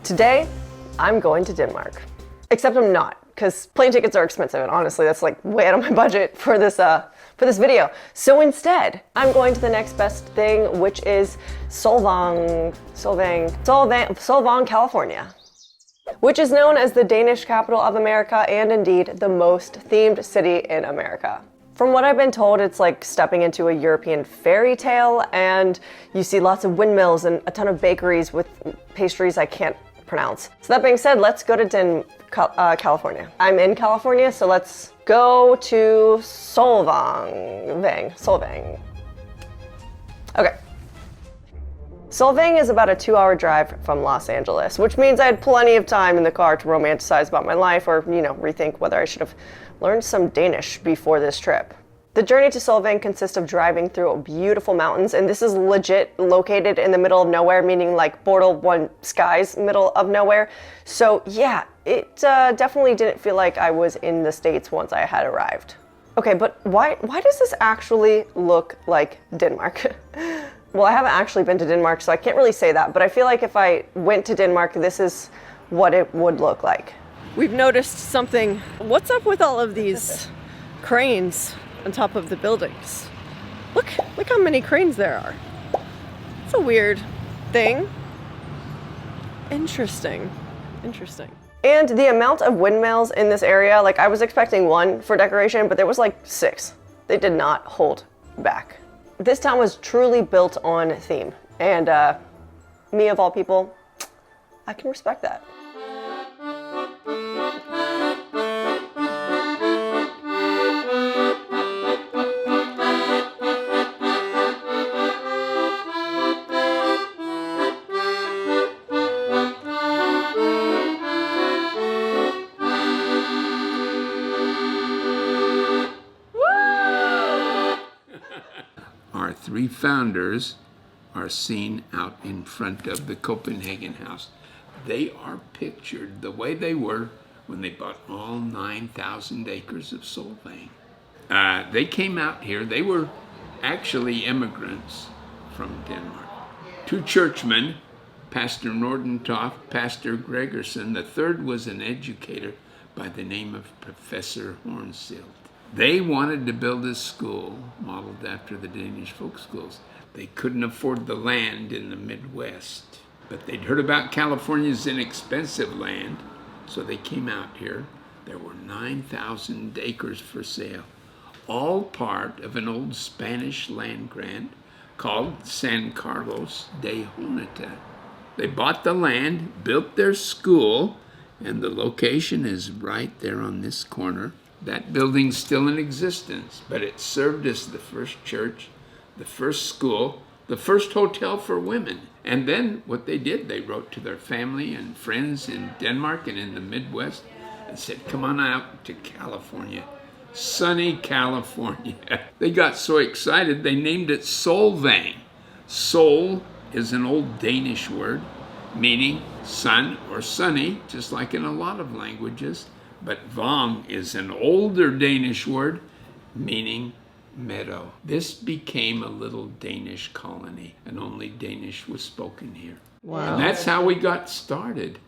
Today, I'm going to Denmark. Except I'm not, because plane tickets are expensive, and honestly, that's like way out of my budget for this video. So instead, I'm going to the next best thing, which is Solvang, California, which is known as the Danish capital of America and indeed the most themed city in America. From what I've been told, it's like stepping into a European fairy tale, and you see lots of windmills and a ton of bakeries with pastries I can't pronounce. So that being said, let's go to California. I'm in California, so let's go to Solvang. Okay. Solvang is about a 2-hour drive from Los Angeles, which means I had plenty of time in the car to romanticize about my life or, rethink whether I should have learned some Danish before this trip. The journey to Solvang consists of driving through beautiful mountains, and this is legit located in the middle of nowhere, meaning like Bortle 1 Sky's middle of nowhere. So yeah, it definitely didn't feel like I was in the States once I had arrived. Okay, but why does this actually look like Denmark? Well, I haven't actually been to Denmark, so I can't really say that, but I feel like if I went to Denmark, this is what it would look like. We've noticed something. What's up with all of these cranes on top of the buildings? Look how many cranes there are. It's a weird thing. Interesting. And the amount of windmills in this area, like I was expecting 1 for decoration, but there was like 6. They did not hold back. This town was truly built on theme, and me of all people, I can respect that. Our 3 founders are seen out in front of the Copenhagen house. They are pictured the way they were when they bought all 9,000 acres of Solvang. They came out here. They were actually immigrants from Denmark. 2 churchmen, Pastor Nordentoft, Pastor Gregerson. The third was an educator by the name of Professor 𝚌𝚘𝚎𝚎. They wanted to build a school modeled after the Danish folk schools. They couldn't afford the land in the Midwest, but they'd heard about California's inexpensive land, so they came out here. There were 9,000 acres for sale, all part of an old Spanish land grant called San Carlos de Jonata. They bought the land, built their school, and the location is right there on this corner. That building's still in existence, but it served as the first church, the first school, the first hotel for women. And then what they did, they wrote to their family and friends in Denmark and in the Midwest and said, come on out to California, sunny California. They got so excited, they named it Solvang. Sol is an old Danish word meaning sun or sunny, just like in a lot of languages. But Vang is an older Danish word meaning meadow. This became a little Danish colony, and only Danish was spoken here. Wow. And that's how we got started.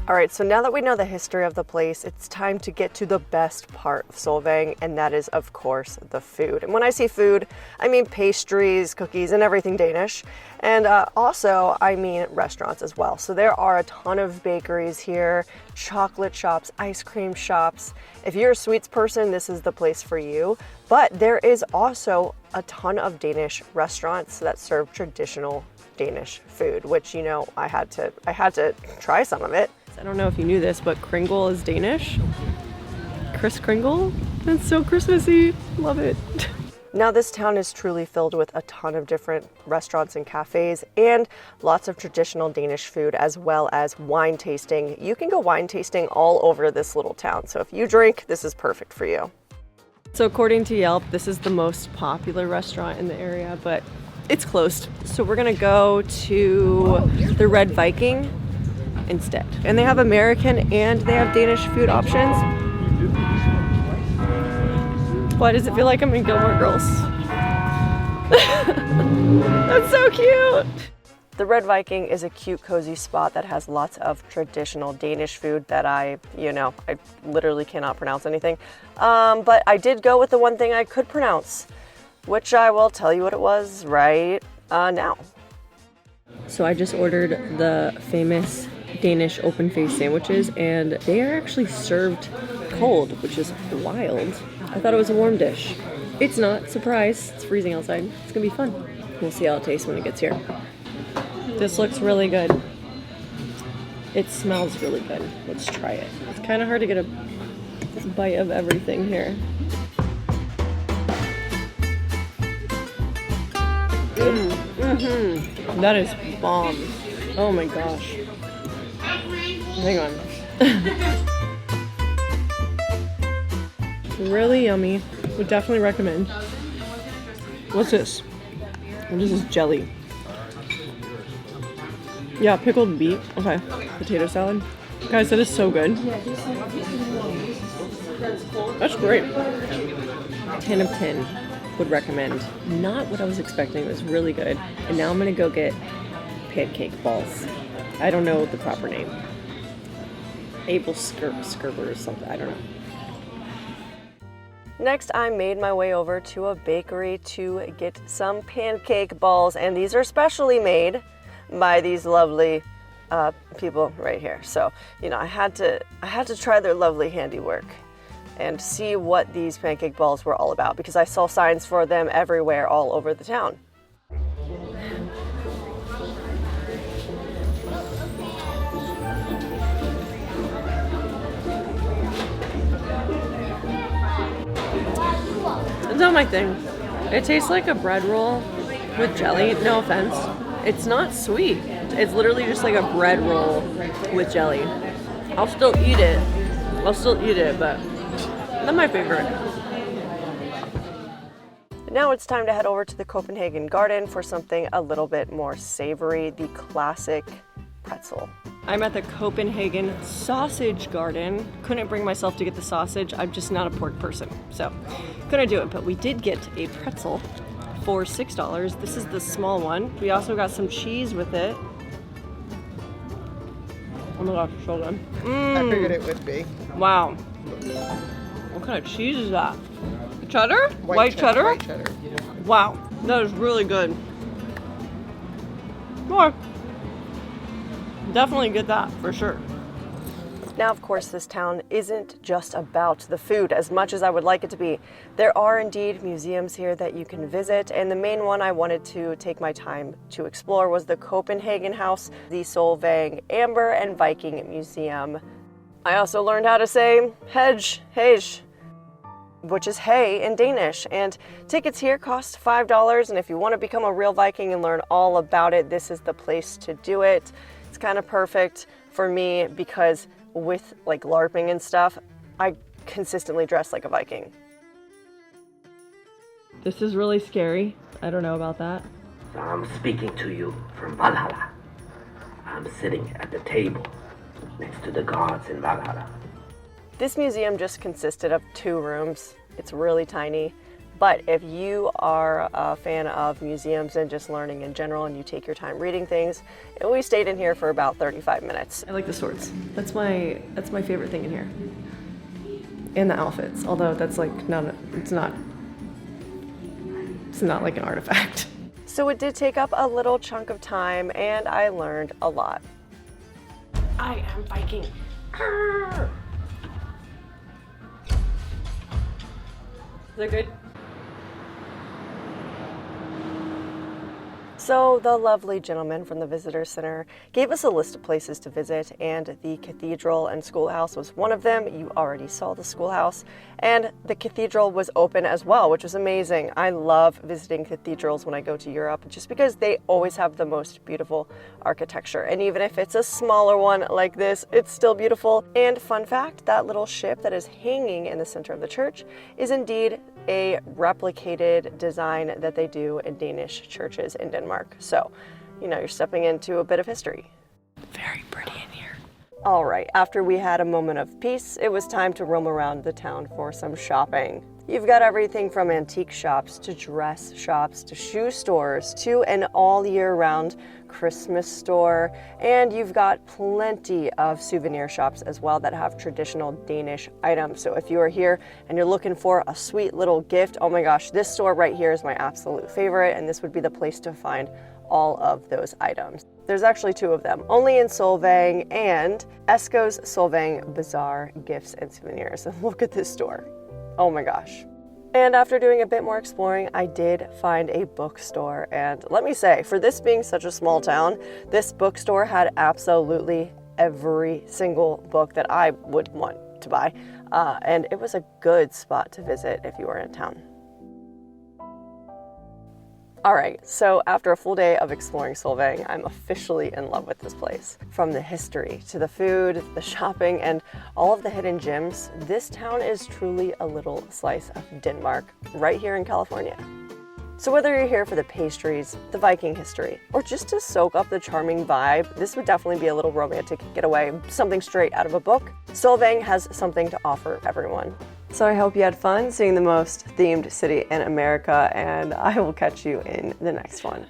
All right, so now that we know the history of the place, it's time to get to the best part of Solvang, and that is, of course, the food. And when I say food, I mean pastries, cookies, and everything Danish. And also, I mean restaurants as well. So there are a ton of bakeries here, chocolate shops, ice cream shops. If you're a sweets person, this is the place for you. But there is also a ton of Danish restaurants that serve traditional Danish food, which, I had to try some of it. I don't know if you knew this, but Kringle is Danish. Kris Kringle? It's so Christmassy. Love it. Now this town is truly filled with a ton of different restaurants and cafes and lots of traditional Danish food as well as wine tasting. You can go wine tasting all over this little town. So if you drink, this is perfect for you. So according to Yelp, this is the most popular restaurant in the area, but it's closed. So we're gonna go to the Red Viking instead. And they have American and they have Danish food options. Why does it feel like I'm in Gilmore Girls? That's so cute. The Red Viking is a cute, cozy spot that has lots of traditional Danish food that I literally cannot pronounce anything. But I did go with the one thing I could pronounce, which I will tell you what it was right now. So I just ordered the famous Danish open-faced sandwiches, and they are actually served cold, which is wild. I thought it was a warm dish. It's not. Surprise. It's freezing outside. It's gonna be fun. We'll see how it tastes when it gets here. This looks really good. It smells really good. Let's try it. It's kind of hard to get a bite of everything here. That is bomb. Oh my gosh. Hang on. Really yummy. Would definitely recommend. What's this? What is this jelly? Yeah, pickled beet. Okay. Potato salad. Guys, that is so good. That's great. 10 of 10 would recommend. Not what I was expecting. It was really good. And now I'm gonna go get pancake balls. I don't know the proper name. Abel Skerber or something. I don't know. Next, I made my way over to a bakery to get some pancake balls, and these are specially made by these lovely people right here. So, I had to try their lovely handiwork and see what these pancake balls were all about, because I saw signs for them everywhere all over the town. It's not my thing. It tastes like a bread roll with jelly. No offense. It's not sweet. It's literally just like a bread roll with jelly. I'll still eat it, but not my favorite. Now it's time to head over to the Copenhagen Garden for something a little bit more savory, the classic pretzel. I'm at the Copenhagen Sausage Garden. Couldn't bring myself to get the sausage. I'm just not a pork person, so couldn't do it. But we did get a pretzel for $6. This is the small one. We also got some cheese with it. Oh my gosh, so good. I figured it would be. Wow. What kind of cheese is that? Cheddar? White cheddar? White cheddar. Wow, that is really good. More. Definitely get that for sure. Now, of course, this town isn't just about the food as much as I would like it to be. There are indeed museums here that you can visit, and the main one I wanted to take my time to explore was the Copenhagen House, the Solvang Amber and Viking Museum. I also learned how to say hej, which is hay in Danish, and tickets here cost $5, and if you want to become a real Viking and learn all about it, this is the place to do it. It's kind of perfect for me because with like LARPing and stuff, I consistently dress like a Viking. This is really scary. I don't know about that. So I'm speaking to you from Valhalla. I'm sitting at the table next to the gods in Valhalla. This museum just consisted of 2 rooms. It's really tiny. But if you are a fan of museums and just learning in general and you take your time reading things, and we stayed in here for about 35 minutes. I like the swords. That's my favorite thing in here. And the outfits, although that's like it's not like an artifact. So it did take up a little chunk of time and I learned a lot. I am Viking. Arr! Is that good? So the lovely gentleman from the visitor center gave us a list of places to visit, and the cathedral and schoolhouse was one of them. You already saw the schoolhouse, and the cathedral was open as well, which was amazing. I love visiting cathedrals when I go to Europe just because they always have the most beautiful architecture. And even if it's a smaller one like this, it's still beautiful. And fun fact, that little ship that is hanging in the center of the church is indeed a replicated design that they do in Danish churches in Denmark. So, you're stepping into a bit of history. Very pretty in here. All right, after we had a moment of peace, it was time to roam around the town for some shopping. You've got everything from antique shops to dress shops to shoe stores to an all year round Christmas store, and you've got plenty of souvenir shops as well that have traditional Danish items. So if you are here and you're looking for a sweet little gift, oh my gosh, this store right here is my absolute favorite, and this would be the place to find all of those items. There's actually 2 of them, only in Solvang and Esco's Solvang Bazaar Gifts and Souvenirs. And look at this store. Oh my gosh. And after doing a bit more exploring, I did find a bookstore. And let me say, for this being such a small town, this bookstore had absolutely every single book that I would want to buy. And it was a good spot to visit if you were in town. All right, so after a full day of exploring Solvang, I'm officially in love with this place. From the history to the food, the shopping, and all of the hidden gems, this town is truly a little slice of Denmark right here in California. So whether you're here for the pastries, the Viking history, or just to soak up the charming vibe, this would definitely be a little romantic getaway, something straight out of a book. Solvang has something to offer everyone. So I hope you had fun seeing the most themed city in America, and I will catch you in the next one.